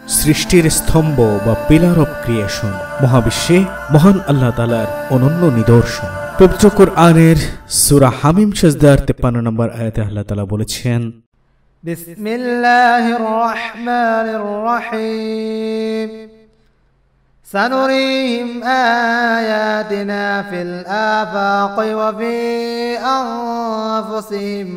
সৃষ্টির স্তম্ভ বা পিলার অফ ক্রিয়েশন, মহাবিশ্বে মহান আল্লাহ তাআলার অনন্য নিদর্শন। পবিত্র কোরআনের সূরা হামিম সিজদার 53 নম্বর আয়াতে আল্লাহ তাআলা বলেছেন, বিসমিল্লাহির রহমানির রহিম سنريهم آياتنا في الآفاق وفي أنفسهم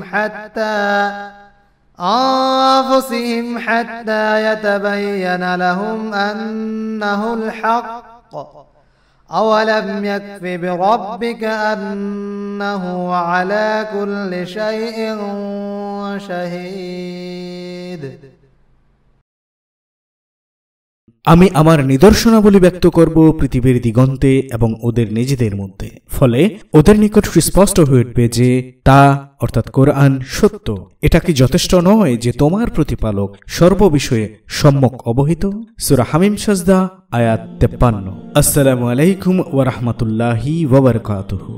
حتى يتبين لهم أنه الحق أولم يكف بربك أنه على كل شيء شهيد। আমি আমার নিদর্শনাবলী ব্যক্ত করব পৃথিবীর দিগন্তে এবং ওদের নিজেদের মধ্যে, ফলে ওদের নিকট সুস্পষ্ট হয়ে উঠবে যে তা অর্থাৎ কোরআন সত্য। এটা কি যথেষ্ট নয় যে তোমার প্রতিপালক সর্ববিষয়ে সম্যক অবহিত? সূরা হামিম সিজদা আয়াত 53। আসসালামু আলাইকুম ওয়া রাহমাতুল্লাহি ওয়া বারাকাতুহু।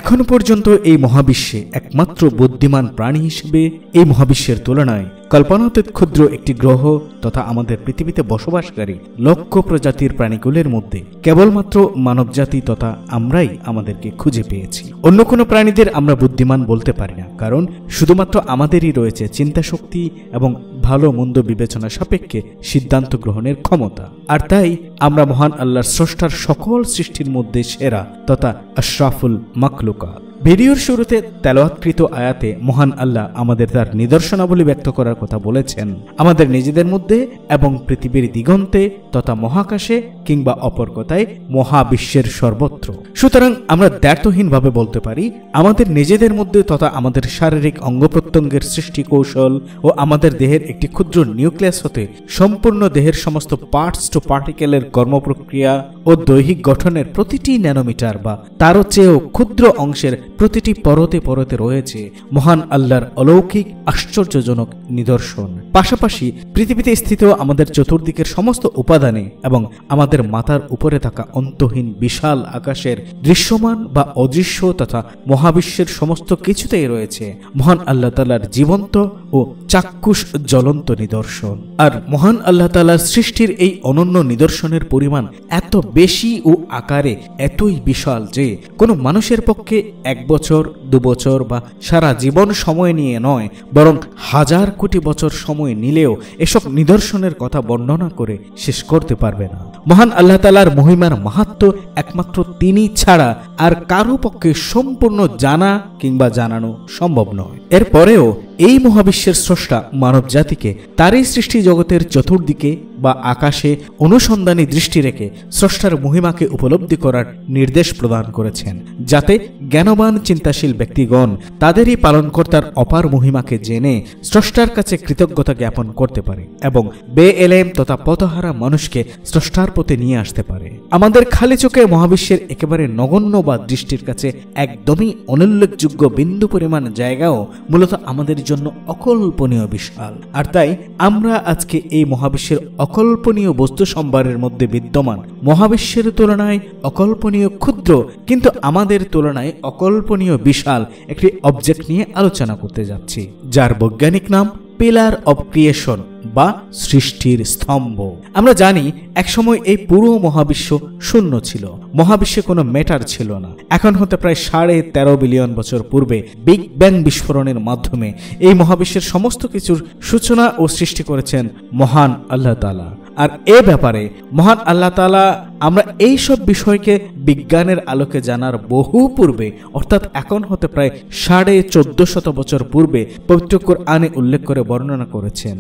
এখন পর্যন্ত এই মহাবিশ্বে একমাত্র বুদ্ধিমান প্রাণী হিসেবে এই মহাবিশ্বের তুলনায় কল্পনাতীত ক্ষুদ্র একটি গ্রহ তথা আমাদের পৃথিবীতে বসবাসকারী লক্ষ প্রজাতির প্রাণীগুলোর মধ্যে কেবলমাত্র মানবজাতি তথা আমরাই আমাদেরকে খুঁজে পেয়েছি। অন্য কোনো প্রাণীদের আমরা বুদ্ধিমান বলতে পারি না, কারণ শুধুমাত্র আমাদেরই রয়েছে চিন্তা শক্তি এবং ভালো মন্দ বিবেচনা সাপেক্ষে সিদ্ধান্ত গ্রহণের ক্ষমতা। আর তাই আমরা মহান আল্লাহর স্রষ্টার সকল সৃষ্টির মধ্যে সেরা তথা আশরাফুল মাখলুকাত। ভিডিওর শুরুতে তেলাওয়াতকৃত আয়াতে মহান আল্লাহ আমাদের তার নিদর্শনাবলী ব্যক্ত করার কথা বলেছেন আমাদের নিজেদের মধ্যে এবং পৃথিবীর দিগন্তে তথা মহাকাশে কিংবা অপর কথায় মহাবিশ্বের সর্বত্র। সুতরাং আমরা দ্ব্যর্থহীনভাবে বলতে পারি আমাদের নিজেদের মধ্যে তথা আমাদের শারীরিক অঙ্গ প্রত্যঙ্গের সৃষ্টি কৌশল ও আমাদের দেহের একটি ক্ষুদ্র নিউক্লিয়াস হতে সম্পূর্ণ দেহের সমস্ত পার্টস টু পার্টিকেলের কর্মপ্রক্রিয়া ও দৈহিক গঠনের প্রতিটি ন্যানোমিটার বা তারও চেয়েও ক্ষুদ্র অংশের প্রতিটি পরতে পরতে রয়েছে মহান আল্লাহর অলৌকিক আশ্চর্যজনক নিদর্শন। পাশাপাশি পৃথিবীতে স্থিত আমাদের চতুর্দিকের সমস্ত উপাদানে এবং আমাদের মাথার উপরে থাকা অন্তহীন বিশাল আকাশের দৃশ্যমান বা অদৃশ্য তথা মহাবিশ্বের সমস্ত কিছুতেই রয়েছে মহান আল্লাহ তাআলার জীবন্ত ও চাক্ষুষ জ্বলন্ত নিদর্শন। আর মহান আল্লাহ তাআলার সৃষ্টির এই অনন্য নিদর্শনের পরিমাণ এত বেশি ও আকারে এতই বিশাল যে কোনো মানুষের পক্ষে 1 বছর 2 বছর বা সারা জীবন সময় নিয়ে নয়, বরং হাজার কোটি বছর সময় নিলেও এসব নিদর্শনের কথা বর্ণনা করে শেষ করতে পারবে না। মহান আল্লাহ তাআলার মহিমার মাহাত্ম্য একমাত্র তিনি ছাড়া আর কারো পক্ষে সম্পূর্ণ জানা কিংবা জানানো সম্ভব নয়। এরপরেও এই মহাবিশ্বের স্রষ্টা মানব জাতিকে তারই সৃষ্টি জগতের চতুর্দিকে বা আকাশে অনুসন্ধানী দৃষ্টি রেখে স্রষ্টার মহিমাকে উপলব্ধি করার নির্দেশ প্রদান করেছেন, যাতে জ্ঞানবান চিন্তাশীল ব্যক্তিগণ তাদেরই পালনকর্তার অপার মহিমাকে জেনে স্রষ্টার কাছে কৃতজ্ঞতা জ্ঞাপন করতে পারে এবং বেএলেম তথা পথহারা মানুষকে স্রষ্টার পথে নিয়ে আসতে পারে। আমাদের খালি চোখে মহাবিশ্বের একেবারে নগণ্য বা দৃষ্টির কাছে একদমই অনুল্লেখযোগ্য বিন্দু পরিমাণ জায়গাও মূলত আমাদের জন্য অকল্পনীয় বিশাল। আর তাই আমরা আজকে এই মহাবিশ্বের অকল্পনীয় বস্তু সম্ভারের মধ্যে বিদ্যমান মহাবিশ্বের তুলনায় অকল্পনীয় ক্ষুদ্র কিন্তু আমাদের তুলনায় অকল্পনীয় বিশাল একটি অবজেক্ট নিয়ে আলোচনা করতে যাচ্ছি, যার বৈজ্ঞানিক নাম পিলার অব ক্রিয়েশন বা সৃষ্টির স্তম্ভ। আমরা জানি একসময় এই পুরো মহাবিশ্ব শূন্য ছিল, মহাবিশ্বে কোনো ম্যাটার ছিল না। এখন হতে প্রায় 13.5 বিলিয়ন বছর পূর্বে বিগ ব্যাং বিস্ফোরণের মাধ্যমে এই মহাবিশ্বের সমস্ত কিছুর সূচনা ও সৃষ্টি করেছেন মহান আল্লাহ তাআলা। আর এ ব্যাপারে মহান আল্লাহ তাআলা আমরা এই সব বিষয়কে বিজ্ঞানের আলোকে জানার বহু পূর্বে অর্থাৎ এখন হতে প্রায় 1450 বছর পূর্বে পবিত্র কোরআনে উল্লেখ করে বর্ণনা করেছেন।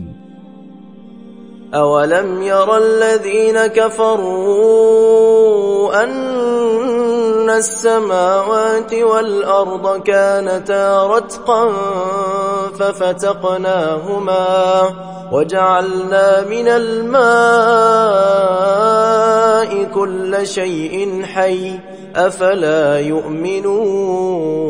أولم ير الذين كفروا أن السماوات والأرض كانتا رتقا ففتقناهما وجعلنا من الماء كل شيء حي أفلا يؤمنون।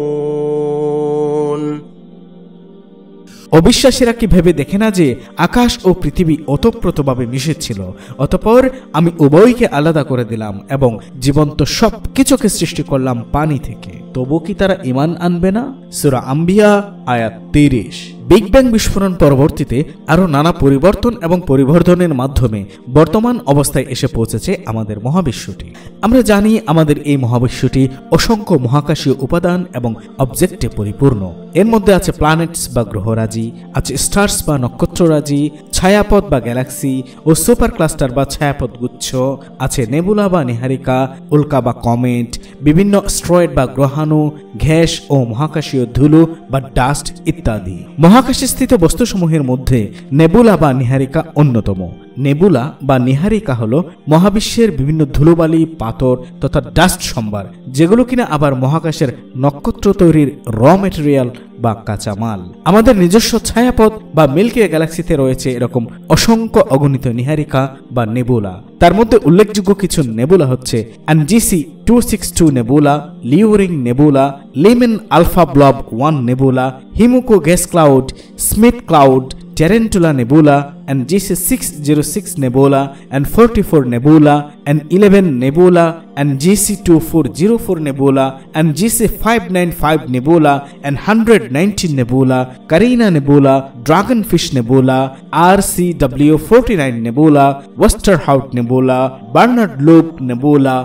অবিশ্বাসীরা কি ভেবে দেখে না যে আকাশ ও পৃথিবী ওতপ্রোতভাবে মিশেছিল, অতঃপর আমি উভয়কে আলাদা করে দিলাম এবং জীবন্ত সব কিছুকে সৃষ্টি করলাম পানি থেকে, তবু কি তারা ঈমান আনবে না? সূরা আম্বিয়া আয়াত 30। বিগ ব্যাং বিস্ফোরণ পরবর্তীতে আরও নানা পরিবর্তন এবং পরিবর্ধনের মাধ্যমে বর্তমান অবস্থায় এসে পৌঁছেছে আমাদের মহাবিশ্বটি। আমরা জানি আমাদের এই মহাবিশ্বটি অসংখ্য মহাকাশীয় উপাদান এবং অবজেক্টে পরিপূর্ণ। এর মধ্যে আছে প্ল্যানেটস বা গ্রহরাজি, আছে স্টার্স বা নক্ষত্ররাজি, ছায়াপথ বা গ্যালাক্সি ও সুপার ক্লাস্টার বা ছায়াপথ গুচ্ছ, আছে নেবুলা বা নীহারিকা, উল্কা বা কমেট, বিভিন্ন অ্যাস্টেরয়েড বা গ্রহাণু, গ্যাস ও মহাকাশীয় ধুলো বা ডাস্ট ইত্যাদি। মহাকাশে স্থিত বস্তুসমূহের মধ্যে নেবুলা বা নীহারিকা অন্যতম। নেবুলা বা নীহারিকা হল মহাবিশ্বের বিভিন্ন ধুলোবালি, পাথর তথা ডাস্ট সম্ভার, যেগুলো কিনা আবার মহাকাশের নক্ষত্র তৈরির র মেটেরিয়াল বা কাঁচামাল। আমাদের নিজস্ব ছায়াপথ বা মিল্কি ওয়ে গ্যালাক্সিতে রয়েছে এরকম অসংখ্য অগণিত নীহারিকা বা নেবুলা। তার মধ্যে উল্লেখযোগ্য কিছু নেবুলা হচ্ছে NGC 262 নেবুলা, লিউরিং nebula, Lyman alpha blob 1 nebula, Himiko gas cloud, Smith cloud, Tarantula Nebula, and NGC 606 Nebula, and 44 Nebula, and 11 Nebula, and NGC 2404 Nebula, and NGC 595 Nebula, and 119 Nebula, Carina Nebula, Dragonfish Nebula, RCW 49 Nebula, Westerhout Nebula, Barnard Loop Nebula,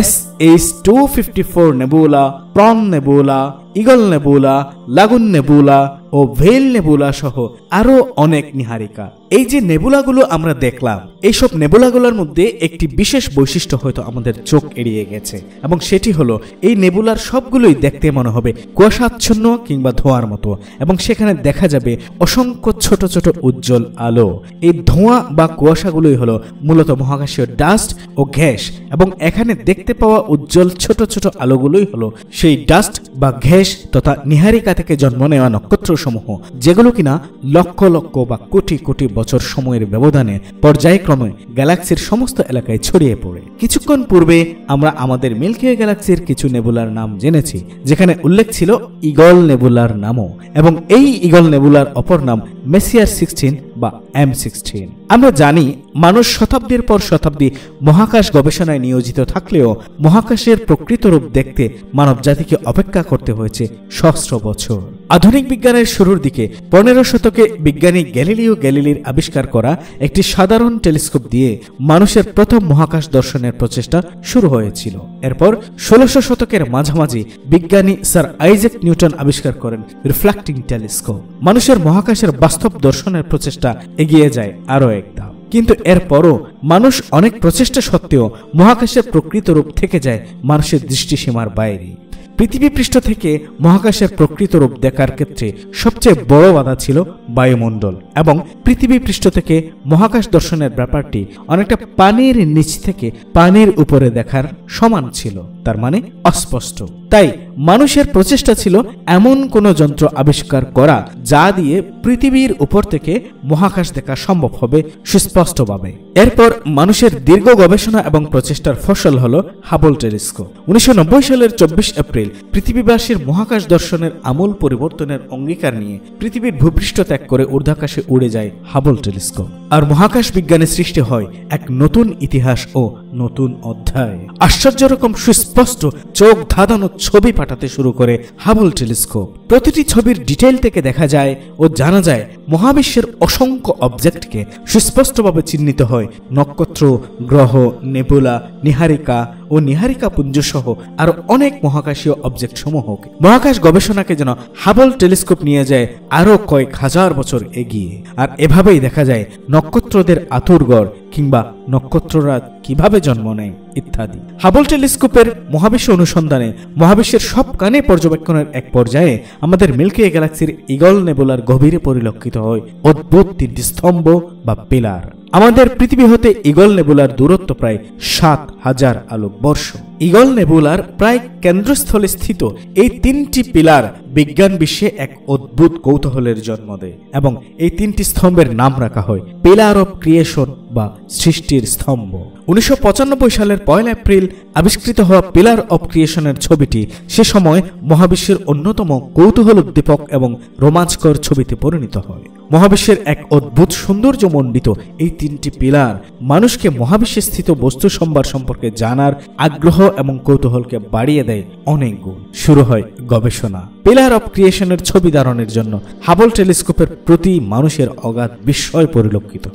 SH 254 Nebula, Prawn Nebula, Eagle Nebula, Lagoon Nebula O well nebula সহ আরো অনেক নীহারিকা। এই যে নেবুলাগুলো আমরা দেখলাম, এইসব নেবুলাগুলোর মধ্যে একটি বিশেষ বৈশিষ্ট্য হয়তো আমাদের চোখ এড়িয়ে গেছে, এবং সেটি হলো এই নেবুলার সবগুলোই দেখতে মনে হবে কুয়াশাচ্ছন্ন কিংবা ধোঁয়ার মতো, এবং সেখানে দেখা যাবে অসংখ্য ছোট ছোট উজ্জ্বল আলো। এই ধোঁয়া বা কুয়াশাগুলোই হলো মূলত মহাকাশীয় ডাস্ট ও গ্যাস, এবং এখানে দেখতে পাওয়া উজ্জ্বল ছোট ছোট আলোগুলোই হলো সেই ডাস্ট বা গ্যাস তথা নীহারিকা থেকে জন্ম নেওয়া নক্ষত্র সমূহ, যেগুলো কিনা লক্ষ লক্ষ বা কোটি কোটি বছর সময়ের ব্যবধানে পর্যায়ক্রমে গ্যালাক্সির সমস্ত এলাকায় ছড়িয়ে পড়ে। কিছুক্ষণ পূর্বে আমরা আমাদের মিল্কি ওয়ে গ্যালাক্সির কিছু নেবুলার নাম জেনেছি, যেখানে উল্লেখ ছিল ঈগল নেবুলার নামও, এবং এই ঈগল নেবুলার অপর নাম মেসিয়ার 16 বা M16। আমরা জানি মানুষ শতাব্দীর পর শতাব্দী মহাকাশ গবেষণায় নিয়োজিত থাকলেও মহাকাশের প্রকৃত রূপ দেখতে মানব জাতিকে অপেক্ষা করতে হয়েছে সহস্র বছর। আধুনিক বিজ্ঞানের শুরুর দিকে 15 শতকে বিজ্ঞানী গ্যালিলিও গ্যালিলির আবিষ্কার করা একটি সাধারণ টেলিস্কোপ দিয়ে মানুষের প্রথম মহাকাশ দর্শনের প্রচেষ্টা শুরু হয়েছিল। এরপর 1600 শতকের মাঝামাঝি বিজ্ঞানী স্যার আইজ্যাক নিউটন আবিষ্কার করেন রিফ্লেক্টিং টেলিস্কোপ। মানুষের মহাকাশের বাস্তব দর্শনের প্রচেষ্টা এগিয়ে যায় আরো এক ধাপ। কিন্তু এরপরও মানুষ অনেক প্রচেষ্টা সত্ত্বেও মহাকাশের প্রকৃত রূপ থেকে যায় মানুষের দৃষ্টিসীমার বাইরে। পৃথিবী পৃষ্ঠ থেকে মহাকাশের প্রকৃত রূপ দেখার ক্ষেত্রে সবচেয়ে বড় বাধা ছিল বায়ুমণ্ডল, এবং পৃথিবী পৃষ্ঠ থেকে মহাকাশ দর্শনের ব্যাপারটি অনেকটা পানির নিচ থেকে পানির উপরে দেখার সমান ছিল, তার মানে অস্পষ্ট। তাই মানুষের প্রচেষ্টা ছিল এমন কোন যন্ত্র আবিষ্কার করা যা দিয়ে পৃথিবীর উপর থেকে মহাকাশ দেখা সম্ভব হবে সুস্পষ্টভাবে। এরপর মানুষের দীর্ঘ গবেষণা এবং প্রচেষ্টার ফসল হলো হাবল টেলিস্কোপ। 1990 সালের 24 এপ্রিল পৃথিবীবাসীর মহাকাশ দর্শনের আমূল পরিবর্তনের অঙ্গীকার নিয়ে পৃথিবীর ভূপৃষ্ঠ ত্যাগ করে ঊর্ধ্বাকাশে উড়ে যায় হাবল টেলিস্কোপ, আর মহাকাশ বিজ্ঞানে সৃষ্টি হয় এক নতুন ইতিহাস ও নতুন অধ্যায়। আশ্চর্য রকম সুস্পষ্ট চোখ ধাঁধানো ছবি পাঠাতে শুরু করে হাবল টেলিস্কোপ। প্রতিটি ছবির ডিটেইল থেকে দেখা যায় ও জানা যায় মহাবিশ্বের অসংখ্য অবজেক্টকে সুস্পষ্টভাবে চিহ্নিত হয় নক্ষত্র, গ্রহ, নেবুলা, নীহারিকা ও নীহারিকা পুঞ্জ সহ আরো অনেক মহাকাশীয় অবজেক্ট সমূহকে। মহাকাশ গবেষণাকে যেন হাবল টেলিস্কোপ নিয়ে যায় আরো কয়েক হাজার বছর এগিয়ে, আর এভাবেই দেখা যায় নক্ষত্রদের আতুরঘর কিংবা নক্ষত্ররা কিভাবে জন্ম নেয় ইত্যাদি। হাবল টেলিস্কোপের মহাবিশ্ব অনুসন্ধানে মহাবিশ্বের সব কানে পর্যবেক্ষণের এক পর্যায়ে আমাদের মিল্কি ওয়ে গ্যালাক্সির ঈগল নেবুলার গভীরে পরিলক্ষিত হয় অদ্ভুত 3টি স্তম্ভ বা পিলার। আমাদের পৃথিবী হতে ঈগল নেবুলার দূরত্ব প্রায় 7000 আলোকবর্ষ। ঈগল নেবুলার প্রায় কেন্দ্রস্থলে স্থিত এই 3টি পিলার বিজ্ঞান বিশ্বে এক অদ্ভুত কৌতূহলের জন্ম দেয়, এবং এই 3টি স্তম্ভের নাম রাখা হয় পিলার অফ ক্রিয়েশন বা সৃষ্টির স্তম্ভ। 1995 সালের 1 এপ্রিল আবিষ্কৃত হওয়া পিলার অব ক্রিয়েশনের ছবিটি সে সময় মহাবিশ্বের অন্যতম কৌতূহল উদ্দীপক এবং রোমাঞ্চকর ছবিতে পরিণত হয়। মহাবিশ্বের এক অদ্ভুত সৌন্দর্যমণ্ডিত এই 3টি পিলার মানুষকে মহাবিশ্বে স্থিত বস্তু সম্ভার সম্পর্কে জানার আগ্রহ এবং কৌতূহলকে বাড়িয়ে দেয় অনেক গুণ। শুরু হয় গবেষণা। পিলার অব ক্রিয়েশনের ছবি ধারণের জন্য হাবল টেলিস্কোপের প্রতি মানুষের অগাধ বিস্ময় পরিলক্ষিত।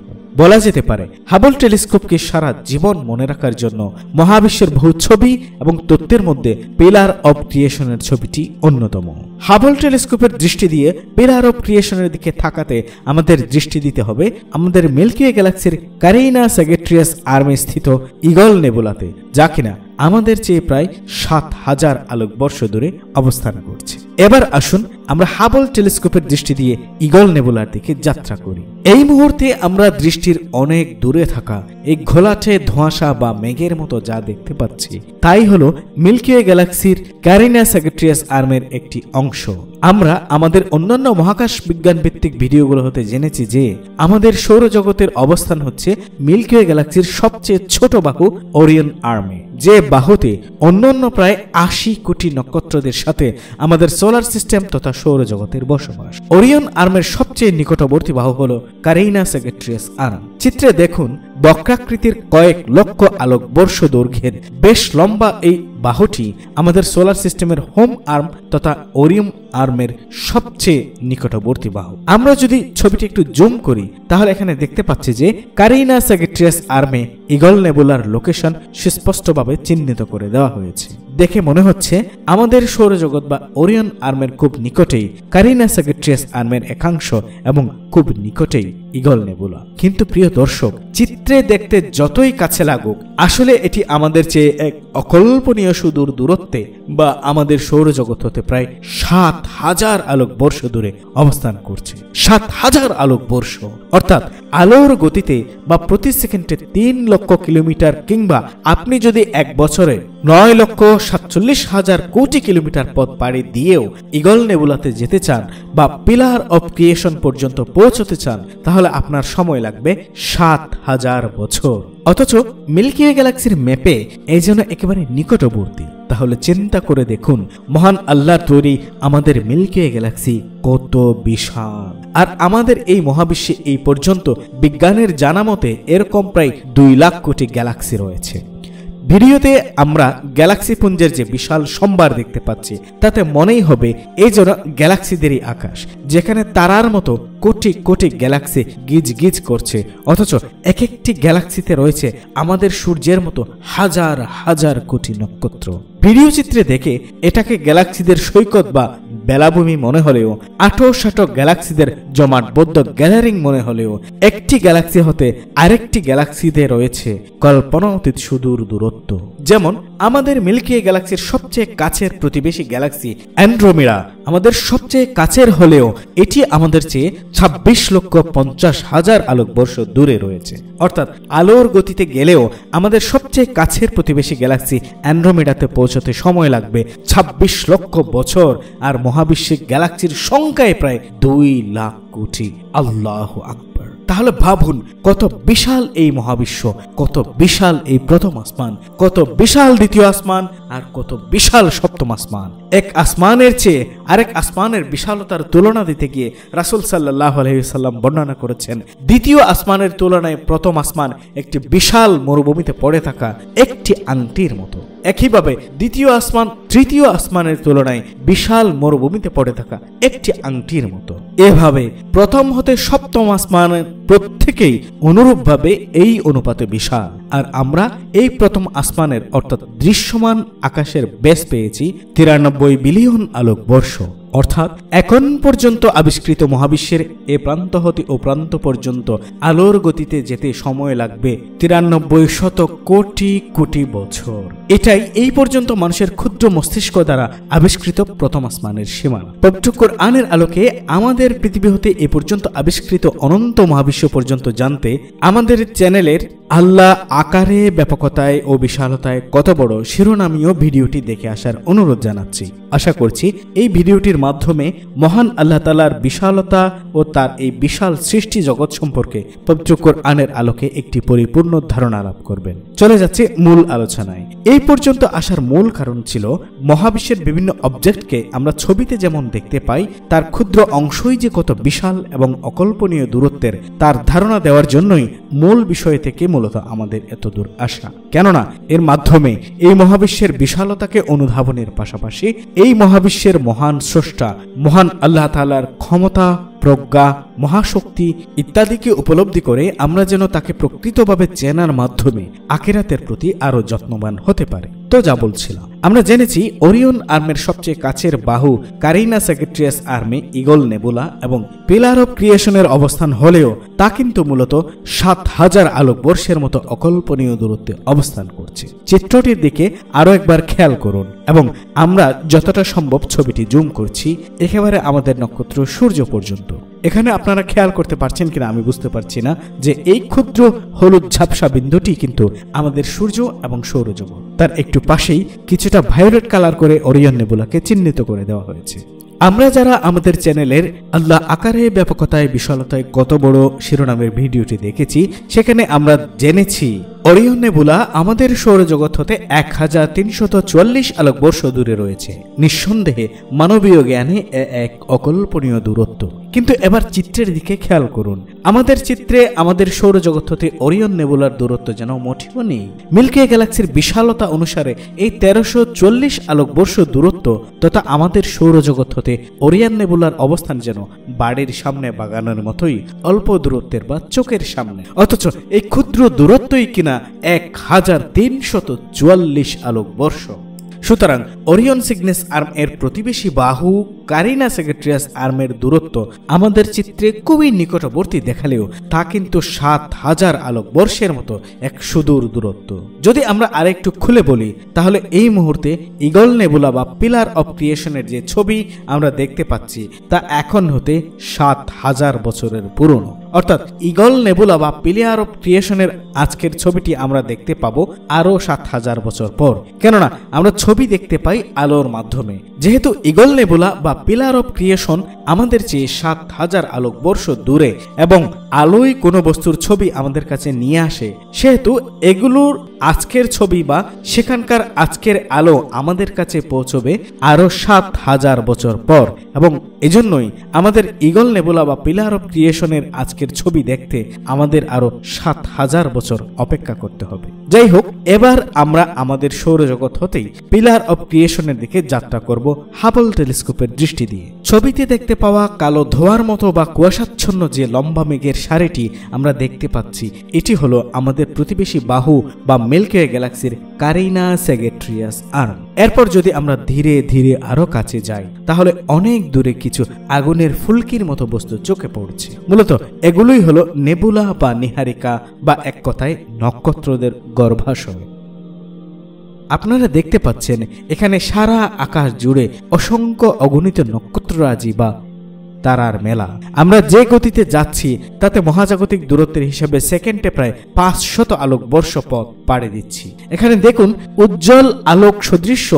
বলা যেতে পারে হাবল টেলিস্কোপকে সারা জীবন মনে রাখার জন্য মহাবিশ্বের বহু ছবি এবং তথ্যের মধ্যে পিলার অব ক্রিয়েশনের ছবিটি অন্যতম। হাবল টেলিস্কোপের দৃষ্টি দিয়ে পিলার অব ক্রিয়েশনের দিকে তাকাতে আমাদের দৃষ্টি দিতে হবে আমাদের মিল্কি ওয়ে গ্যালাক্সির ক্যারিনা স্যাগিট্রিয়াস আর্মে স্থিত ইগল নেবুলাতে, যা কিনা আমাদের চেয়ে প্রায় 7000 আলোকবর্ষ দূরে অবস্থান করছে। এবার আসুন আমরা হাবল টেলিস্কোপের দৃষ্টি দিয়ে ইগল নেবুলার দিকে যাত্রা করি। এই মুহূর্তে আমরা দৃষ্টির অনেক দূরে থাকা এই ঘোলাটে ধোঁয়াশা বা মেঘের মতো যা দেখতে পাচ্ছি তাই হলো মিল্কি ওয়ে গ্যালাক্সির ক্যারিনা স্যাগিট্রিয়াস আর্মের একটি অংশ। আমরা আমাদের অন্যান্য মহাকাশ বিজ্ঞান ভিত্তিক ভিডিওগুলো হতে জেনেছি যে আমাদের সৌরজগতের অবস্থান হচ্ছে মিল্কি ওয়ে গ্যালাক্সির সবচেয়ে ছোট বাহু ওরিয়ন আর্মে, যে বাহুতে অন্যান্য প্রায় 80 কোটি নক্ষত্রদের সাথে আমাদের সোলার সিস্টেম তথা সৌরজগতের বসবাস। ওরিয়ন আর্মের সবচেয়ে নিকটবর্তী বাহু হল ক্যারিনা স্যাগিট্রিয়াস আর্ম। চিত্রে দেখুন বক্রাকৃতির কয়েক লক্ষ আলোকবর্ষ দৈর্ঘ্যের বেশ লম্বা এই বাহুটি আমাদের সোলার সিস্টেমের হোম আর্ম তথা ওরিয়ন আর্মের সবচেয়ে নিকটবর্তী বাহু। আমরা যদি ছবিটি একটু জুম করি তাহলে এখানে দেখতে পাচ্ছি যে ক্যারিনা স্যাগিট্রিয়াস আর্মে ইগল নেবুলার লোকেশন সুস্পষ্টভাবে চিহ্নিত করে দেওয়া হয়েছে। দেখে মনে হচ্ছে আমাদের সৌরজগৎ বা ওরিয়ন আর্মের খুব নিকটেই ক্যারিনা স্যাগিট্রিয়াস আর্মের একাংশ এবং খুব নিকটেই ইগল নেবুলা। কিন্তু প্রিয় দর্শক, চিত্রে দেখতে যতই কাছে লাগুক আসলে এটি আমাদের চেয়ে এক অকল্পনীয় সুদূর দূরত্বে বা আমাদের সৌরজগৎ হতে প্রায় 7000 আলোকবর্ষ দূরে অবস্থান করছে। 7000 আলোকবর্ষ অর্থাৎ আলোর গতিতে বা প্রতি সেকেন্ডে 3 লক্ষ কিলোমিটার, কিংবা আপনি যদি এক বছরে 9,47,000 কোটি কিলোমিটার পথ পাড়ি দিয়েও ইগল নেবুলাতে যেতে চান বা পিলার অব ক্রিয়েশন পর্যন্ত পৌঁছতে চান তাহলে আপনার সময় লাগবে 7000 বছর। অথচ মিল্কি ওয়ে গ্যালাক্সির ম্যাপে এই জন্য একেবারে নিকটবর্তী। তাহলে চিন্তা করে দেখুন মহান আল্লাহর তৈরি আমাদের মিল্কি ওয়ে গ্যালাক্সি কত বিশাল। আর আমাদের এই মহাবিশ্বে এই পর্যন্ত বিজ্ঞানের জানা মতে এরকম প্রায় 2 লাখ কোটি গ্যালাক্সি রয়েছে। ভিডিওতে আমরা গ্যালাক্সি পুঞ্জের যে বিশাল সম্ভার দেখতে পাচ্ছি তাতে মনেই হবে এই যেন গ্যালাক্সিদেরই আকাশ, যেখানে তারার মতো কোটি কোটি গ্যালাক্সি গিজ গিজ করছে, অথচ এক একটি গ্যালাক্সিতে রয়েছে আমাদের সূর্যের মতো হাজার হাজার কোটি নক্ষত্র। ভিডিও চিত্রে দেখে এটাকে গ্যালাক্সিদের সৈকত বা বেলাভূমি মনে হলেও 8-8 গ্যালাক্সিদের জমাটবদ্ধ গ্যালারিং মনে হলেও একটি গ্যালাক্সি হতে আরেকটি গ্যালাক্সিতে রয়েছে কল্পনাতীত সুদূর দূরত্ব। যেমন আমাদের মিল্কি ওয়ে গ্যালাক্সির সবচেয়ে কাছের প্রতিবেশী গ্যালাক্সি অ্যান্ড্রোমেডা আমাদের সবচেয়ে কাছের হলেও এটি আমাদের চেয়ে 26,50,000 আলোকবর্ষ দূরে রয়েছে। অর্থাৎ আলোর গতিতে গেলেও আমাদের সবচেয়ে কাছের প্রতিবেশী গ্যালাক্সি অ্যান্ড্রোমেডাতে পৌঁছতে সময় লাগবে 26 লক্ষ বছর। আর মহাবিশ্বের গ্যালাক্সির সংখ্যায় প্রায় 2 লাখ কোটি। আল্লাহু আকবার। তাহলে ভাবুন কত বিশাল এই মহাবিশ্ব, কত বিশাল এই প্রথম আসমান, কত বিশাল দ্বিতীয় আসমান, আর কত বিশাল সপ্তম আসমান। এক আসমানের চেয়ে আরেক আসমানের বিশালতার তুলনা দিতে গিয়ে রাসূল সাল্লাল্লাহু আলাইহি ওয়াসাল্লাম বর্ণনা করেছেন দ্বিতীয় আসমানের তুলনায় প্রথম আসমান একটি বিশাল মরুভূমিতে পড়ে থাকা একটি আংটির মতো। একইভাবে দ্বিতীয় আসমান তৃতীয় আসমানের তুলনায় বিশাল মরুভূমিতে পড়ে থাকা একটি আংটির মতো। এভাবে প্রথম হতে সপ্তম আসমানের প্রত্যেকেই অনুরূপভাবে এই অনুপাতে বিশাল। আর আমরা এই প্রথম আসমানের অর্থাৎ দৃশ্যমান আকাশের বেস পেয়েছি 93 বিলিয়ন আলোকবর্ষ। অর্থাৎ এখন পর্যন্ত আবিষ্কৃত মহাবিশ্বের এ প্রান্ত হতে ও প্রান্ত পর্যন্ত আলোর গতিতে যেতে সময় লাগবে 93 কোটি কোটি বছর। এটাই এই পর্যন্ত মানুষের ক্ষুদ্র মস্তিষ্ক দ্বারা আবিষ্কৃত প্রথম আসমানের সীমানা। পবিত্র কোরআনের আলোকে আমাদের পৃথিবী হতে এ পর্যন্ত আবিষ্কৃত অনন্ত মহাবিশ্ব পর্যন্ত জানতে আমাদের চ্যানেলের আল্লাহ আকারে, ব্যাপকতায় ও বিশালতায় কত বড় শিরোনামীয় ভিডিওটি দেখে আসার অনুরোধ জানাচ্ছি। আশা করছি এই ভিডিওটির মাধ্যমে মহান আল্লাহ তাআলার বিশালতা ও তার এই বিশাল সৃষ্টি জগৎ সম্পর্কে পবিত্র কোরআনের আলোকে একটি পরিপূর্ণ ধারণা লাভ করবেন। চলে যাচ্ছে মূল আলোচনায়। এই পর্যন্ত আসার মূল কারণ ছিল মহাবিশ্বের বিভিন্ন অবজেক্টকে আমরা ছবিতে যেমন দেখতে পাই, তার ক্ষুদ্র অংশই যে কত বিশাল এবং অকল্পনীয় দূরত্বের তার ধারণা দেওয়ার জন্যই মূল বিষয় থেকে মূলত আমাদের এত দূর আসা। কেননা এর মাধ্যমে এই মহাবিশ্বের বিশালতাকে অনুধাবনের পাশাপাশি এই মহাবিশ্বের মহান স্রষ্টা মহান আল্লাহ তাআলার ক্ষমতা, প্রজ্ঞা, মহাশক্তি ইত্যাদিকে উপলব্ধি করে আমরা যেন তাকে প্রকৃতভাবে চেনার মাধ্যমে আখিরাতের প্রতি আরো যত্নবান হতে পারে। তো যা বলছিলাম, আমরা জেনেছি ওরিয়ন আর্মের সবচেয়ে কাছের বাহু কারিনা স্যাগিট্রিয়াস আর্মে ঈগল নেবুলা এবং পিলার অফ ক্রিয়েশনের অবস্থান হলেও তা কিন্তু মূলত ৭,০০০ আলোকবর্ষের মতো অকল্পনীয় দূরত্বে অবস্থান করছে। চিত্রটির দিকে আরো একবার খেয়াল করুন এবং আমরা যতটা সম্ভব ছবিটি জুম করছি একেবারে আমাদের নক্ষত্র সূর্য পর্যন্ত। এখানে আপনারা খেয়াল করতে পারছেন কিনা আমি বুঝতে পারছি না যে এই ক্ষুদ্র হলুদ ঝাপসা বিন্দুটি কিন্তু আমাদের সূর্য এবং সৌরজগৎ, তার একটু পাশেই কিছুটা ভায়োলেট কালার করে ওরিয়ন নেবুলাকে চিহ্নিত করে দেওয়া হয়েছে। আমরা যারা আমাদের চ্যানেলের আল্লাহ আকারে, ব্যাপকতায়, বিশালতায় কত বড় শিরোনামের ভিডিওটি দেখেছি, সেখানে আমরা জেনেছি ওরিয়ন নেবুলা আমাদের সৌরজগৎ হতে ১৩৪৪ আলোকবর্ষ দূরে রয়েছে। নিঃসন্দেহে মানবীয় জ্ঞানে এক অকল্পনীয় দূরত্ব। কিন্তু এবার চিত্রের দিকে খেয়াল করুন। আমাদের চিত্রে আমাদের সৌরজগৎ হতে ওরিয়ন নেবুলার দূরত্ব যেন মোটেও নেই। মিল্কি ওয়ে গ্যালাক্সির বিশালতা অনুসারে এই ১৩৪০ আলোকবর্ষ দূরত্ব তথা আমাদের সৌরজগৎ হতে ওরিয়ন নেবুলার অবস্থান যেন বাড়ির সামনে বাগানের মতোই অল্প দূরত্বের বা চোখের সামনে, অথচ এই ক্ষুদ্র দূরত্বই কিনা ১৩৪৪ আলোকবর্ষ। সুতরাং ওরিয়ন সিগনেস আর্ম এর প্রতিবেশী বাহু কারিনা স্যাগিট্রিয়াস আর্মের দূরত্ব আমাদের চিত্রে খুবই নিকটবর্তী দেখালেও তা কিন্তু ৭,০০০ আলোকবর্ষের মতো এক সুদূর দূরত্ব। যদি আমরা আরেকটু খুলে বলি তাহলে এই মুহূর্তে ঈগল নেবুলা বা পিলার অফ ক্রিয়েশনের যে ছবি আমরা দেখতে পাচ্ছি তা এখন হতে ৭,০০০ বছরের পুরনো। অর্থাৎ ঈগল নেবুলা বা পিলার অফ ক্রিয়েশনের আজকের ছবিটি আমরা দেখতে পাবো আরো ৭,০০০ বছর পর। কেননা আমরা ছবি দেখতে পাই আলোর মাধ্যমে। যেহেতু ঈগল নেবুলা বা পিলার অফ ক্রিয়েশন আমাদের চেয়ে ৭,০০০ আলোকবর্ষ দূরে এবং আলোয় কোনো বস্তুর ছবি আমাদের কাছে নিয়ে আসে, সেহেতু এগুলোর আজকের ছবি বা সেখানকার আজকের আলো আমাদের কাছে পৌঁছবে আরো ৭,০০০ বছর পর। এবং এজন্যই আমাদের ঈগল নেবুলা বা পিলার অফ ক্রিয়েশনের আজকের ছবি দেখতে আমাদের আরো ৭,০০০ বছর অপেক্ষা করতে হবে। যাই হোক, এবার আমরা আমাদের সৌরজগৎ হতেই পিলার অফ ক্রিয়েশনের দিকে যাত্রা করব হাবল টেলিস্কোপের দৃষ্টি দিয়ে। ছবিতে দেখতে পাওয়া কালো ধোঁয়ার মতো বা কুয়াশাচ্ছন্ন যে লম্বা মেঘের সারিটি আমরা দেখতে পাচ্ছি, এটি হলো আমাদের প্রতিবেশী বাহু বা মিল্কি ওয়ে গ্যালাক্সির কারিনা স্যাগিট্রিয়াস আর্ম। এরপর যদি আমরা ধীরে ধীরে আরো কাছে যাই তাহলে অনেক দূরে কিছু আগুনের ফুলকির মতো বস্তু চোখে পড়ছে। মূলত এগুলোই হলো নেবুলা বা নীহারিকা বা এক কথায় নক্ষত্রদের গর্ভাশয়। আপনারা দেখতে পাচ্ছেন এখানে সারা আকাশ জুড়ে অসংখ্য অগণিত নক্ষত্ররাজি বা তারার মেলা। আমরা যে গতিতে যাচ্ছি তাতে মহাজাগতিক দূরত্বের হিসাবে সেকেন্ডে প্রায় ৫০০ আলোকবর্ষ পথ পাড়ি দিচ্ছি। এখানে দেখুন উজ্জ্বল আলোক সদৃশ্য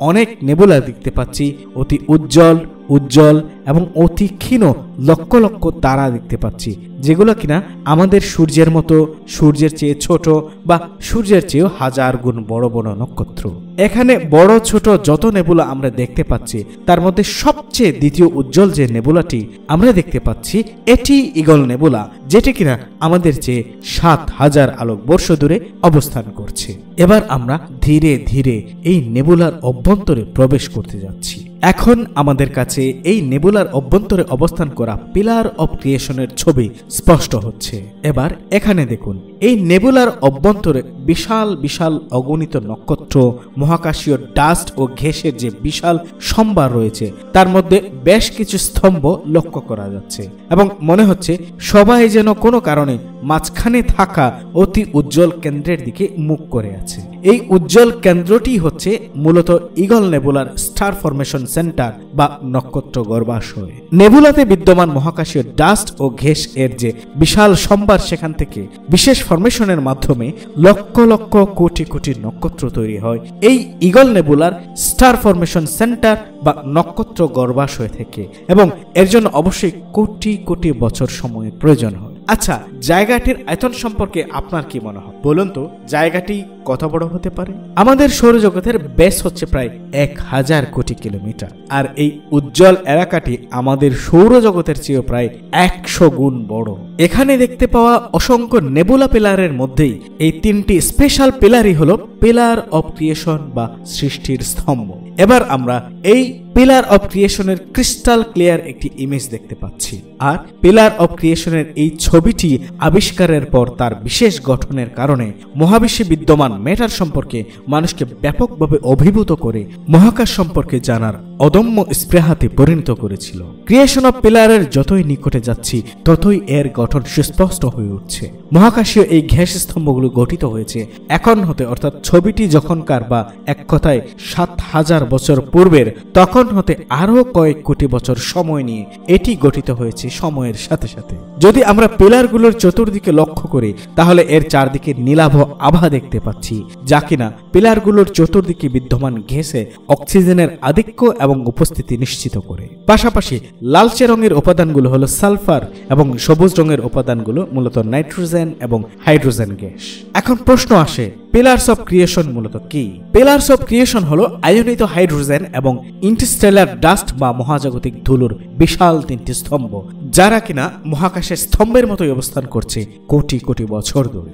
অনেক নেবুলা দেখতে পাচ্ছি, অতি উজ্জ্বল উজ্জ্বল এবং অতি ক্ষীণ লক্ষ লক্ষ তারা দেখতে পাচ্ছি, যেগুলো কিনা আমাদের সূর্যের মতো, সূর্যের চেয়ে ছোট বা সূর্যের চেয়েও ১০০০ গুণ বড় বড় নক্ষত্র। এখানে বড় ছোট যত নেবুলা আমরা দেখতে পাচ্ছি তার মধ্যে সবচেয়ে দ্বিতীয় উজ্জ্বল যে নেবুলাটি আমরা দেখতে পাচ্ছি এটি ঈগল নেবুলা, যেটি কিনা আমাদের চেয়ে ৭,০০০ আলোকবর্ষ দূরে অবস্থান করছে। এবার আমরা ধীরে ধীরে এই নেবুলার অভ্যন্তরে প্রবেশ করতে যাচ্ছি। এখন আমাদের কাছে এই নেবুলার অভ্যন্তরে অবস্থান করা পিলার অফ ক্রিয়েশনের ছবি স্পষ্ট হচ্ছে। এবার এখানে দেখুন এই নেবুলার অভ্যন্তরে বিশাল বিশাল অগণিত নক্ষত্র, মহাকাশীয় ডাস্ট ও গ্যাসের যে বিশাল সম্ভার রয়েছে তার মধ্যে বেশ কিছু স্তম্ভ লক্ষ্য করা যাচ্ছে এবং মনে হচ্ছে সবাই যেন কোনো কারণে মাঝখানে থাকা অতি উজ্জ্বল কেন্দ্রের দিকে মুখ করে আছে। এই উজ্জ্বল কেন্দ্রটি হচ্ছে মূলত ঈগল নেবুলার স্টার ফরমেশন সেন্টার বা নক্ষত্র গর্ভাশয়। নেবুলাতে বিদ্যমান মহাকাশীয় ডাস্ট ও গ্যাস এর যে বিশাল সম্ভার, সেখান থেকে বিশেষ ফরমেশনের মাধ্যমে লক্ষ লক্ষ কোটি কোটি নক্ষত্র তৈরি হয় এই ঈগল নেবুলার স্টার ফরমেশন সেন্টার বা নক্ষত্র গর্ভাশয় থেকে, এবং এর জন্য অবশ্যই কোটি কোটি বছর সময়ের প্রয়োজন হয়। আচ্ছা, জায়গাটির আয়তন সম্পর্কে আপনার কি মনে হয় বলুন তো? জায়গাটি কত বড় হতে পারে? আমাদের সৌরজগতের ব্যাস হচ্ছে প্রায় 1000 কোটি কিলোমিটার, আর এই উজ্জ্বল এলাকাটি আমাদের সৌরজগতের চেয়েও প্রায় 100 গুণ বড়। এখানে দেখতে পাওয়া অসংখ্য নেবুলা পিলারের মধ্যেই এই 3টি স্পেশাল পিলারই হলো পিলার অফ ক্রিয়েশন বা সৃষ্টির স্তম্ভ। এবার আমরা এই পিলার অফ ক্রিয়েশনের ক্রিস্টাল ক্লিয়ার একটি ইমেজ দেখতে পাচ্ছি, আর পিলার অফ ক্রিয়েশনের এই ছবিটি আবিষ্কারের পর তার বিশেষ গঠনের কারণে মহাবিশ্বে বিদ্যমান ম্যাটার সম্পর্কে মানুষকে ব্যাপকভাবে অভিভূত করে মহাকাশ সম্পর্কে জানার অদম্য স্পৃহাতে পরিণত করেছিল। ক্রিয়েশন অফ পিলারের যতই নিকটে যাচ্ছি ততই এর গঠন সুস্পষ্ট হয়ে উঠছে। মহাকাশীয় এই গ্যাস স্তম্ভগুলো গঠিত হয়েছে এখন হতে, অর্থাৎ ছবিটি যখনকার বা এক কথায় 7000 বছর পূর্বের, তখন হতে আরো কয়েক কোটি বছর সময় নিয়ে এটি গঠিত হয়েছে সময়ের সাথে সাথে। যদি আমরা পিলারগুলোর চতুর্দিকে লক্ষ্য করি তাহলে এর চারদিকে নীলাভ আভা দেখতে পাচ্ছি, যা কিনা পিলারগুলোর চতুর্দিকে বিদ্যমান গ্যাসে অক্সিজেনের আধিক্য এবং উপস্থিতি নিশ্চিত করে। পাশাপাশি লালচে রঙের উপাদানগুলো হলো সালফার এবং সবুজ রঙের উপাদানগুলো মূলত নাইট্রোজেন এবং হাইড্রোজেন গ্যাস। এখন প্রশ্ন আসে, পিলার্স অফ ক্রিয়েশন মূলত কি? পিলার্স অফ ক্রিয়েশন হলো আয়নিত হাইড্রোজেন এবং ইন্টারস্টেলার ডাস্ট বা মহাজাগতিক ধুলোর বিশাল 3টি স্তম্ভ, যারা কিনা মহাকাশের স্তম্ভের মতোই অবস্থান করছে কোটি কোটি বছর ধরে।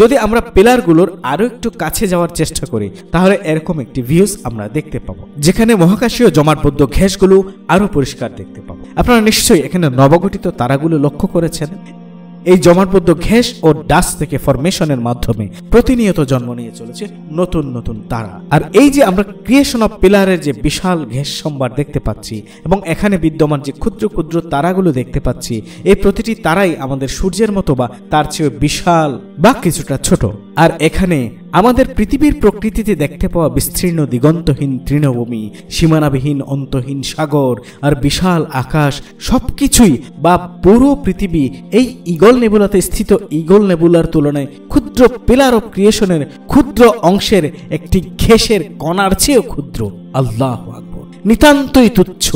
যদি আমরা পিলারগুলোর আরো একটু কাছে যাওয়ার চেষ্টা করি তাহলে এরকম একটি ভিউজ আমরা দেখতে পাবো, যেখানে মহাকাশীয় জমাটবদ্ধ গ্যাসগুলো আরো পরিষ্কার দেখতে পাবো। আপনারা নিশ্চয়ই এখানে নবগঠিত তারাগুলো লক্ষ্য করেছেন। এই জমাটবদ্ধ গ্যাস ও ডাস্ট থেকে ফরমেশনের মাধ্যমে প্রতিনিয়ত জন্ম নিয়ে চলেছে নতুন নতুন তারা। আর এই যে আমরা ক্রিয়েশন অফ পিলারের যে বিশাল গ্যাস সম্ভার দেখতে পাচ্ছি এবং এখানে বিদ্যমান যে ক্ষুদ্র ক্ষুদ্র তারাগুলো দেখতে পাচ্ছি, এই প্রতিটি তারাই আমাদের সূর্যের মতো বা তার চেয়ে বিশাল বা কিছুটা ছোট। আর এখানে আমাদের পৃথিবীর প্রকৃতিতে দেখতে পাওয়া বিস্তীর্ণ দিগন্তহীন তৃণভূমি, সীমানাবিহীন অন্তহীন সাগর আর বিশাল আকাশ, সবকিছুই বা পুরো পৃথিবী এই ঈগল নেবুলাতে স্থিত ঈগল নেবুলার তুলনায় ক্ষুদ্র পিলার অফ ক্রিয়েশনের ক্ষুদ্র অংশের একটি ঘেঁষের কণার চেয়েও ক্ষুদ্র। আল্লাহু আকবার, নিতান্তই তুচ্ছ,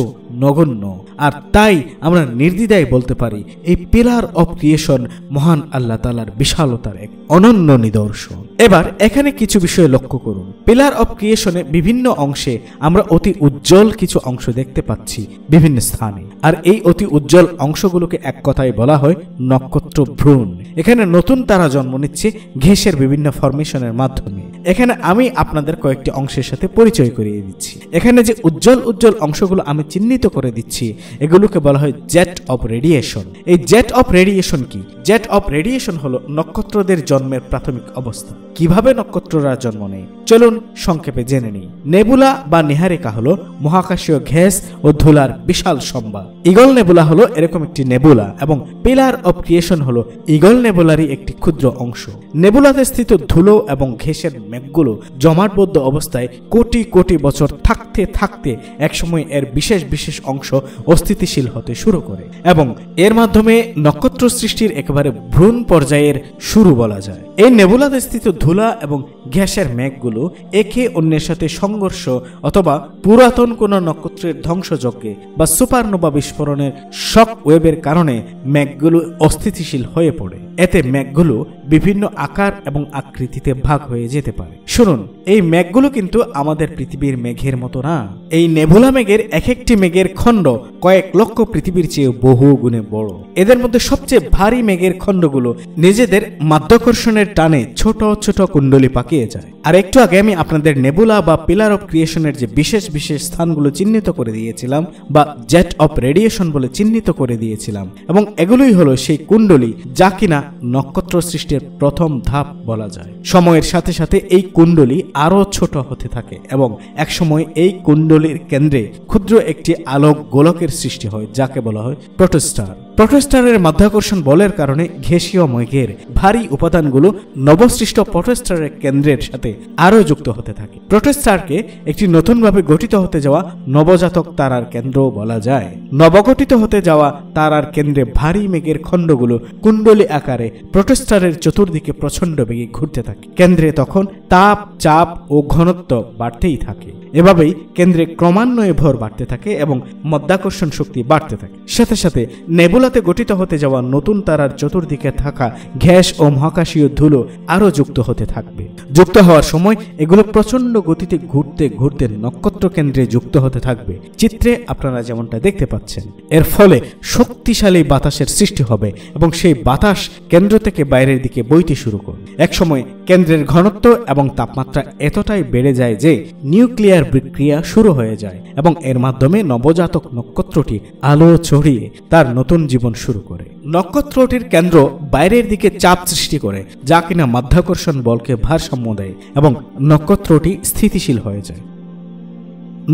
নগণ্য। আর তাই আমরা নির্দ্বিধায় বলতে পারি এই পিলার অফ ক্রিয়েশন মহান আল্লাহ তাআলার বিশালতার এক অনন্য নিদর্শন। এবার এখানে কিছু বিষয় লক্ষ্য করুন। পিলার অফ ক্রিয়েশনে বিভিন্ন অংশে আমরা অতি উজ্জ্বল কিছু অংশ দেখতে পাচ্ছি বিভিন্ন স্থানে, আর এই অতি উজ্জ্বল অংশগুলোকে এক কথায় বলা হয় নক্ষত্র ভ্রূণ। এখানে নতুন তারা জন্ম নিচ্ছে ঘেঁষের বিভিন্ন ফরমেশনের মাধ্যমে। এখানে আমি আপনাদের কয়েকটি অংশের সাথে পরিচয় করিয়ে দিচ্ছি। এখানে যে উজ্জ্বল উজ্জ্বল অংশগুলো আমি চিহ্নিত করে দিচ্ছি এগুলোকে বলা হয় জেট অফ রেডিয়েশন। এই জেট অফ রেডিয়েশন কি? জেট অফ রেডিয়েশন হলো নক্ষত্রদের জন্মের প্রাথমিক অবস্থা। কিভাবে নক্ষত্ররা জন্ম নেয় চলুন সংক্ষেপে জেনে নিই। নেবুলা বা নিহারিকা হলো মহাকাশীয় গ্যাস ও ধুলার বিশাল সম্ভার। ঈগল নেবুলা হলো এরকম একটি নেবুলা এবং পিলার অফ ক্রিয়েশন হলো ঈগল নেবুলারই একটি ক্ষুদ্র অংশ। নেবুলাতে স্থিত ধুলো এবং গ্যাসের মেঘগুলো জমাটবদ্ধ অবস্থায় কোটি কোটি বছর থাকতে থাকতে একসময় এর বিশেষ বিশেষ অংশ অস্থিতিশীল হতে শুরু করে এবং এর মাধ্যমে নক্ষত্র সৃষ্টির একেবারে ভ্রূণ পর্যায়ের শুরু বলা যায়। এই নেবুলাতে স্থিত ধুলা এবং গ্যাসের মেঘগুলো একে অন্যের সাথে সংঘর্ষ অথবা পুরাতন কোনো নক্ষত্রের ধ্বংসযজ্ঞে বা সুপারনোভা বিস্ফোরণের শক ওয়েভের কারণে মেঘগুলো অস্থিতিশীল হয়ে পড়ে। এতে মেঘগুলো বিভিন্ন আকার এবং আকৃতিতে ভাগ হয়ে যেতে পারে। শুনুন, এই মেঘগুলো কিন্তু আমাদের পৃথিবীর মেঘের মতো না। এই নেবুলা মেঘের এক একটি মেঘের খণ্ড কয়েক লক্ষ পৃথিবীর চেয়ে বহু গুণে বড়। এদের মধ্যে সবচেয়ে ভারী মেঘের খণ্ডগুলো নিজেদের মাধ্যাকর্ষণের টানে ছোট ছোট কুণ্ডলী পাকিয়ে যায়। আর একটু আগে আমি আপনাদের নেবুলা বা পিলার অফ ক্রিয়েশনের যে বিশেষ বিশেষ স্থানগুলো চিহ্নিত করে দিয়েছিলাম বা জেট অফ রেডিয়েশন বলে চিহ্নিত করে দিয়েছিলাম, এবং এগুলোই হলো সেই কুণ্ডলী যা কিনা নক্ষত্র সৃষ্টির প্রথম ধাপ বলা যায়। সময়ের সাথে সাথে এই কুণ্ডলী আরো ছোট হতে থাকে এবং একসময় এই কুণ্ডলীর কেন্দ্রে ক্ষুদ্র একটি আলোক গোলকের সৃষ্টি হয় যাকে বলা হয় প্রোটোস্টার। প্রোটোস্টারের মাধ্যাকর্ষণ বলের কারণে গ্যাসীয় মেঘের ভারী উপাদানগুলো নবসৃষ্ট প্রোটোস্টারের কেন্দ্রের সাথে আরও যুক্ত হতে থাকে। প্রোটোস্টারকে একটি নতুনভাবে গঠিত হতে যাওয়া নবজাতক তারার কেন্দ্র বলা যায়। নবগঠিত হতে যাওয়া তারার কেন্দ্রে ভারী মেঘের খণ্ডগুলো কুণ্ডলী আকারে প্রোটোস্টারের চতুর্দিকে প্রচণ্ড বেগে ঘুরতে থাকে। কেন্দ্রে তখন তাপ, চাপ ও ঘনত্ব বাড়তেই থাকে। এভাবেই কেন্দ্রে ক্রমান্বয়ে ভর বাড়তে থাকে এবং মাধ্যাকর্ষণ শক্তি বাড়তে থাকে। সাথে সাথে নেবুলাতে গঠিত হতে যাওয়া নতুন তারার চতুর্দিকে থাকা গ্যাস ও মহাকাশীয় ধুলো আরও যুক্ত হতে থাকবে। যুক্ত হওয়ার সময় এগুলো প্রচণ্ড গতিতে ঘুরতে ঘুরতে নক্ষত্র কেন্দ্রে যুক্ত হতে থাকবে। চিত্রে আপনারা যেমনটা দেখতে পাচ্ছেন। এর ফলে শক্তিশালী বাতাসের সৃষ্টি হবে এবং সেই বাতাস কেন্দ্র থেকে বাইরের দিকে বইতে শুরু করবে। একসময় কেন্দ্রের ঘনত্ব এবং তাপমাত্রা এতটাই বেড়ে যায় যে নিউক্লিয়ার বিক্রিয়া শুরু হয়ে যায় এবং এর মাধ্যমে নবজাতক নক্ষত্রটি আলো ছড়িয়ে তার নতুন জীবন শুরু করে। নক্ষত্রটির কেন্দ্র বাইরের দিকে চাপ সৃষ্টি করে, যা কিনা মাধ্যাকর্ষণ বলকে ভারসাম্য দেয় এবং নক্ষত্রটি স্থিতিশীল হয়ে যায়।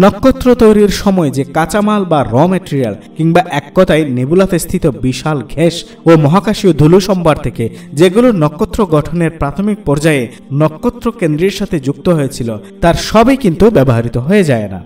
নক্ষত্র তৈরির সময় যে কাঁচামাল বা র ম্যাটেরিয়াল কিংবা এক কথায় নেবুলাতে স্থিত বিশাল গ্যাস ও মহাকাশীয় ধুলো সম্ভার থেকে যেগুলো নক্ষত্র গঠনের প্রাথমিক পর্যায়ে নক্ষত্র কেন্দ্রের সাথে যুক্ত হয়েছিল, তার সবই কিন্তু ব্যবহৃত হয়ে যায় না।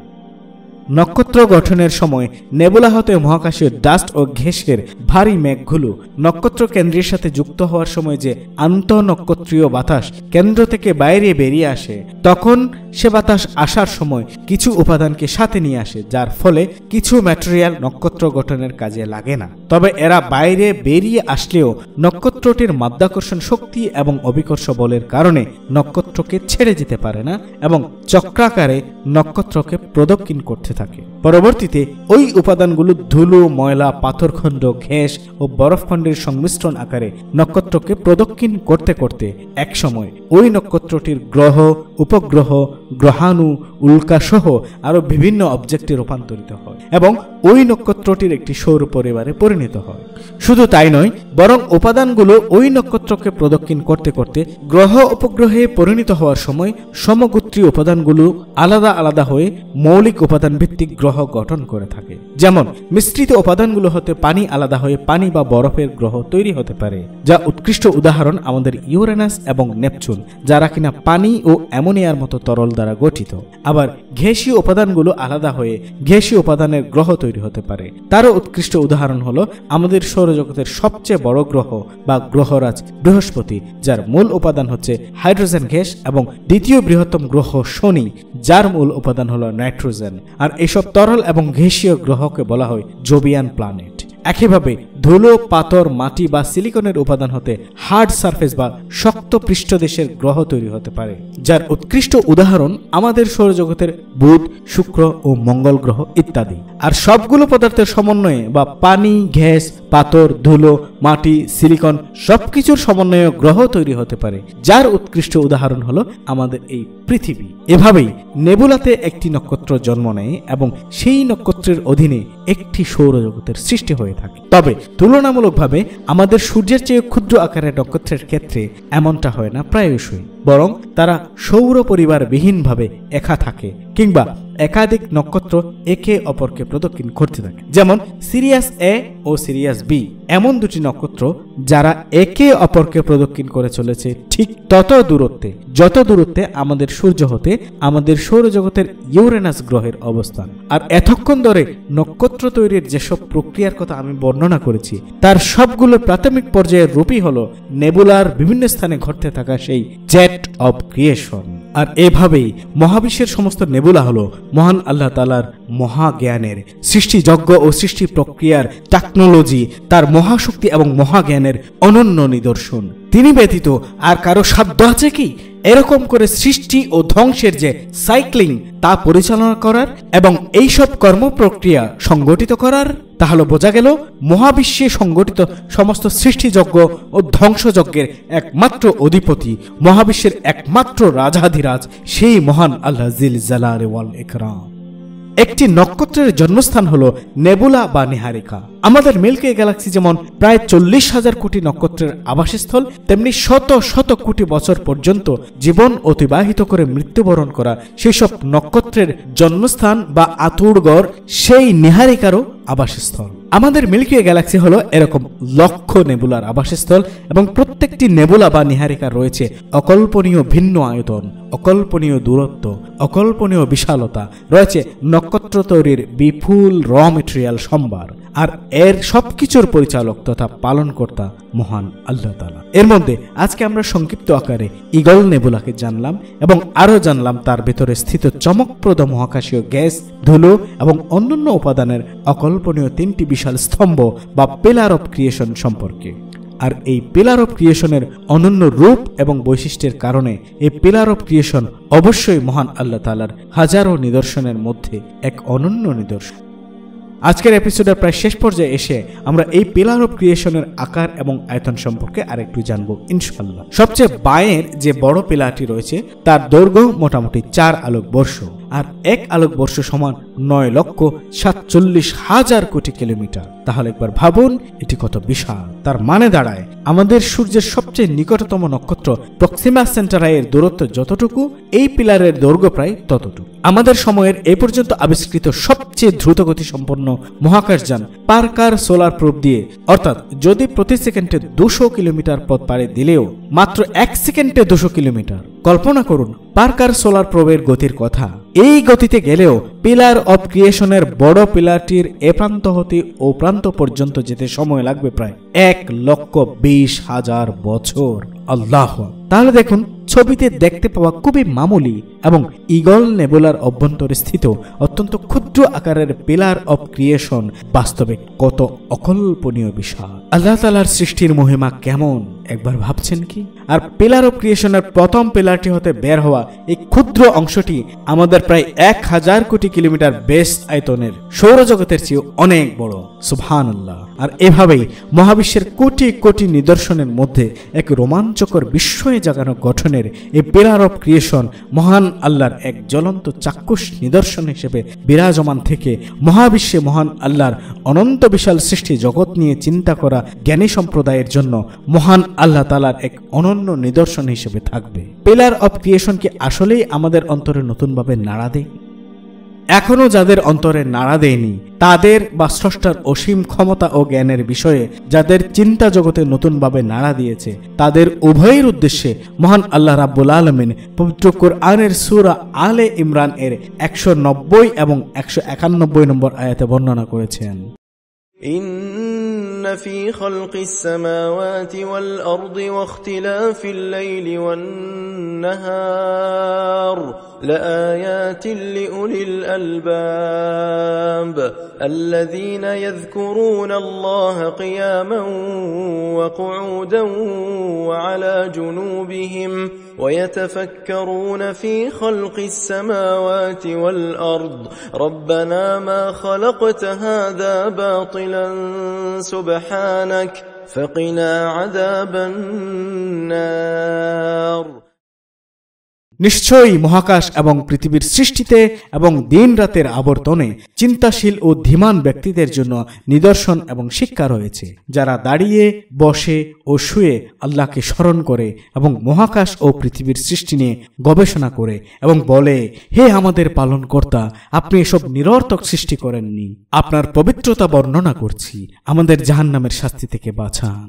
নক্ষত্র গঠনের সময় নেবুলা হতে মহাকাশীয় ডাস্ট ও গ্যাসের ভারী মেঘগুলো নক্ষত্র কেন্দ্রের সাথে যুক্ত হওয়ার সময় যে আন্তঃনক্ষত্রীয় বাতাস কেন্দ্র থেকে বাইরে বেরিয়ে আসে, তখন সে বাতাস আসার সময় কিছু উপাদানকে সাথে নিয়ে আসে, যার ফলে কিছু ম্যাটেরিয়াল নক্ষত্র গঠনের কাজে লাগে না। তবে এরা বাইরে বেরিয়ে আসলেও নক্ষত্রটির মাধ্যাকর্ষণ শক্তি এবং অভিকর্ষ বলের কারণে নক্ষত্রকে ছেড়ে যেতে পারে না এবং চক্রাকারে নক্ষত্রকে প্রদক্ষিণ করতে থাকে। পরবর্তীতে ওই উপাদানগুলো ধুলো, ময়লা, পাথরখণ্ড, গ্যাস ও বরফখণ্ডের সংমিশ্রণ আকারে নক্ষত্রকে প্রদক্ষিণ করতে করতে একসময় ওই নক্ষত্রটির গ্রহ, উপগ্রহ, গ্রহাণু, উল্কা সহ আরো বিভিন্ন অবজেক্টে রূপান্তরিত হয় এবং ওই নক্ষত্রটির একটি সৌর পরিবারে পরিণত হয়। শুধু তাই নয়, বরং উপাদানগুলো ওই নক্ষত্রকে প্রদক্ষিণ করতে করতে গ্রহ উপগ্রহে পরিণত হওয়ার সময় সমগোত্রীয় উপাদানগুলো আলাদা আলাদা হয়ে মৌলিক উপাদান ভিত্তিক গ্রহ গঠন করে থাকে। যেমন মিশ্রিত উপাদানগুলো হতে পানি আলাদা হয়ে পানি বা বরফের গ্রহ তৈরি হতে পারে, যা উৎকৃষ্ট উদাহরণ আমাদের ইউরেনাস এবং নেপচুন, যারা কিনা পানি ও অ্যামোনিয়ার মতো তরল দ্বারা গঠিত। আবার গ্যাসীয় উপাদানগুলো আলাদা হয়ে গ্যাসীয় উপাদানের গ্রহ তৈরি হতে পারে। তারও উৎকৃষ্ট উদাহরণ হলো আমাদের সৌরজগতের সবচেয়ে বড় গ্রহ বা গ্রহরাজ বৃহস্পতি, যার মূল উপাদান হচ্ছে হাইড্রোজেন গ্যাস, এবং দ্বিতীয় বৃহত্তম গ্রহ শনি, যার মূল উপাদান হলো নাইট্রোজেন। আর এসব তরল এবং গ্যাসীয় গ্রহকে বলা হয় জোবিয়ান প্ল্যানেট। একইভাবে ধুলো, পাথর, মাটি বা সিলিকনের উপাদান হতে হার্ড সারফেস বা শক্ত পৃষ্ঠদেশের গ্রহ তৈরি হতে পারে, যার উৎকৃষ্ট উদাহরণ আমাদের সৌরজগতের বুধ, শুক্র ও মঙ্গল গ্রহ ইত্যাদি। আর সবগুলো পদার্থের সমন্বয়ে বা পানি, গ্যাস, পাথর, ধুলো, মাটি, সিলিকন সবকিছুর সমন্বয়ে গ্রহ তৈরি হতে পারে, যার উৎকৃষ্ট উদাহরণ হলো আমাদের এই পৃথিবী। এভাবেই নেবুলাতে একটি নক্ষত্র জন্ম নেয় এবং সেই নক্ষত্রের অধীনে একটি সৌরজগতের সৃষ্টি হয়ে থাকে। তবে তুলনামূলকভাবে আমাদের সূর্যের চেয়ে ক্ষুদ্র আকারের নক্ষত্রের ক্ষেত্রে এমনটা হয় না প্রায়শই, বরং তারা সৌর পরিবার বিহীনভাবে একা থাকে কিংবা একাধিক নক্ষত্র একে অপরকে প্রদক্ষিণ করতে থাকে। যেমন সিরিয়াস এ ও সিরিয়াস বি এমন দুটি নক্ষত্র যারা একে অপরকে প্রদক্ষিণ করে চলেছে ঠিক তত দূরত্বে যত দূরত্বে আমাদের সূর্য হতে আমাদের সৌরজগতের ইউরেনাস গ্রহের অবস্থান। আর এতক্ষণ ধরে নক্ষত্র তৈরির যেসব প্রক্রিয়ার কথা আমি বর্ণনা করেছি, তার সবগুলো প্রাথমিক পর্যায়ের রূপই হলো নেবুলার বিভিন্ন স্থানে ঘটতে থাকা সেই জেট অব ক্রিয়েশন। আর এভাবেই মহাবিশ্বের সমস্ত নেবুলা হলো মহান আল্লাহ তাআলার মহাজ্ঞানের সৃষ্টিযজ্ঞ ও সৃষ্টি প্রক্রিয়ার টেকনোলজি, তার মহাশক্তি এবং মহাজ্ঞানের অনন্য নিদর্শন। তিনি ব্যতীত আর কারো সাধ্য আছে কি এরকম করে সৃষ্টি ও ধ্বংসের যে সাইক্লিং তা পরিচালনা করার এবং এইসব কর্মপ্রক্রিয়া সংগঠিত করার? তাহলে বোঝা গেল মহাবিশ্বে সংগঠিত সমস্ত সৃষ্টিযজ্ঞ ও ধ্বংসযজ্ঞের একমাত্র অধিপতি, মহাবিশ্বের একমাত্র রাজাধিরাজ সেই মহান আল্লাহ জিল জালালি ওয়াল ইকরাম। একটি নক্ষত্রের জন্মস্থান হলো নেবুলা বা নীহারিকা। আমাদের মিল্কি গ্যালাক্সি যেমন প্রায় 40,000 কোটি নক্ষত্রের আবাসস্থল, তেমনি শত শত কোটি বছর পর্যন্ত জীবন অতিবাহিত করে মৃত্যুবরণ করা সেসব নক্ষত্রের জন্মস্থান বা আতুড়ঘর সেই নীহারিকারও আবাসস্থল। আমাদের মিল্কি ওয়ে গ্যালাক্সি হলো এরকম লক্ষ নেবুলার আবাসস্থল এবং প্রত্যেকটি নেবুলা বা নীহারিকার রয়েছে অকল্পনীয় ভিন্ন আয়তন, অকল্পনীয় দূরত্ব, অকল্পনীয় বিশালতা, রয়েছে নক্ষত্র তৈরির বিপুল র মেটেরিয়াল সম্ভার। আর এর সবকিছুর পরিচালক তথা পালনকর্তা মহান আল্লাহ তাআলা। এর মধ্যে আজকে আমরা সংক্ষিপ্ত আকারে ঈগল নেবুলাকে জানলাম এবং আরো জানলাম তার ভেতরে স্থিত চমকপ্রদ মহাকাশীয় গ্যাস, ধুলো এবং অন্যান্য উপাদানের অকল্পনীয় 3টি বিশাল স্তম্ভ বা পিলার অফ ক্রিয়েশন সম্পর্কে। আর এই পিলার অফ ক্রিয়েশনের অনন্য রূপ এবং বৈশিষ্ট্যের কারণে এই পিলার অফ ক্রিয়েশন অবশ্যই মহান আল্লাহ তাআলার হাজারো নিদর্শনের মধ্যে এক অনন্য নিদর্শন। আজকের এপিসোডের প্রায় শেষ পর্যায়ে এসে আমরা এই পিলার অফ ক্রিয়েশনের আকার এবং আয়তন সম্পর্কে আরেকটু জানবো ইনশাআল্লাহ। সবচেয়ে বাঁয়ের যে বড় পিলারটি রয়েছে তার দৈর্ঘ্য মোটামুটি 4 আলোকবর্ষ, আর 1 আলোকবর্ষ সমান 9,47,000 কোটি কিলোমিটার। তাহলে একবার ভাবুন এটি কত বিশাল। তার মানে দাঁড়ায় আমাদের সূর্যের সবচেয়ে নিকটতম নক্ষত্র প্রক্সিমা সেন্টারাই এর দূরত্ব যতটুকু, এই পিলারের দৈর্ঘ্য প্রায় ততটুকু। আমাদের সময়ের এ পর্যন্ত আবিষ্কৃত সবচেয়ে দ্রুতগতি সম্পন্ন মহাকাশযান পার্কার সোলার প্রোব দিয়ে, অর্থাৎ যদি প্রতি সেকেন্ডে 200 কিলোমিটার পথ পাড়ি দিলেও মাত্র 1 সেকেন্ডে 200 কিলোমিটার। কল্পনা করুন পার্কার সোলার প্রোবের গতির কথা। এই গতিতে গেলেও পিলার অফ ক্রিয়েশনের বড় পিলারটির এ প্রান্ত হতে ও প্রান্ত পর্যন্ত যেতে সময় লাগবে প্রায় 1,20,000 বছর। আল্লাহ! তাহলে দেখুন ছবিতে দেখতে পাওয়া খুবই মামুলি এবং ঈগল নেবুলার অভ্যন্তরে স্থিত অত্যন্ত ক্ষুদ্র আকারের পিলার অফ ক্রিয়েশন বাস্তবে কত অকল্পনীয় বিশাল। আল্লাহ তাআলার সৃষ্টির মহিমা কেমন একবার ভাবছেন কি? আর পিলার অফ ক্রিয়েশনের প্রথম পিলারটি হতে বের হওয়া এই ক্ষুদ্র অংশটি আমাদের প্রায় 1,000 কোটি কিলোমিটার বেস আয়তনের সৌরজগতের চেয়ে অনেক বড়। সুবহানাল্লাহ! আর এভাবেই মহাবিশ্বের কোটি কোটি নিদর্শনের মধ্যে এক রোমাঞ্চকর বিস্ময়ে জাগানো গঠনের এই পিলার অফ ক্রিয়েশন মহান আল্লাহর এক জ্বলন্ত চাক্ষুষ নিদর্শন হিসেবে বিরাজমান থেকে মহাবিশ্বে মহান আল্লাহর অনন্ত বিশাল সৃষ্টি জগৎ নিয়ে চিন্তা করা জ্ঞানী সম্প্রদায়ের জন্য মহান আল্লাহ তাআলার এক অনন্য নিদর্শন হিসেবে থাকবে। পিলার অফ ক্রিয়েশন কি আসলেই আমাদের অন্তরে নতুনভাবে নাড়া দেয়? এখনো যাদের অন্তরে নাড়া দেয়নি তাদের বা স্রষ্টার অসীম ক্ষমতা ও জ্ঞানের বিষয়ে যাদের চিন্তা জগতে নতুনভাবে নাড়া দিয়েছে তাদের উভয়ের উদ্দেশ্যে মহান আল্লাহ রাব্বুল আলামিন পবিত্র কোরআনের সূরা আলে ইমরান এর 190 এবং 191 নম্বর আয়াতে বর্ণনা করেছেন। إن في خلق السماوات والأرض واختلاف الليل والنهار لآيات لأولي الألباب الذين يذكرون الله قياما وقعودا وعلى جنوبهم ويتفكرون في خلق السماوات والأرض ربنا ما خلقت هذا باطلا سبحانك فقنا عذاب النار। নিশ্চয়ই মহাকাশ এবং পৃথিবীর সৃষ্টিতে এবং দিন রাতের আবর্তনে চিন্তাশীল ও ধীমান ব্যক্তিদের জন্য নিদর্শন এবং শিক্ষা রয়েছে, যারা দাঁড়িয়ে বসে ও শুয়ে আল্লাহকে স্মরণ করে এবং মহাকাশ ও পৃথিবীর সৃষ্টি নিয়ে গবেষণা করে এবং বলে, হে আমাদের পালনকর্তা, আপনি এসব নিরর্থক সৃষ্টি করেননি, আপনার পবিত্রতা বর্ণনা করছি, আমাদের জাহান্নামের শাস্তি থেকে বাঁচান।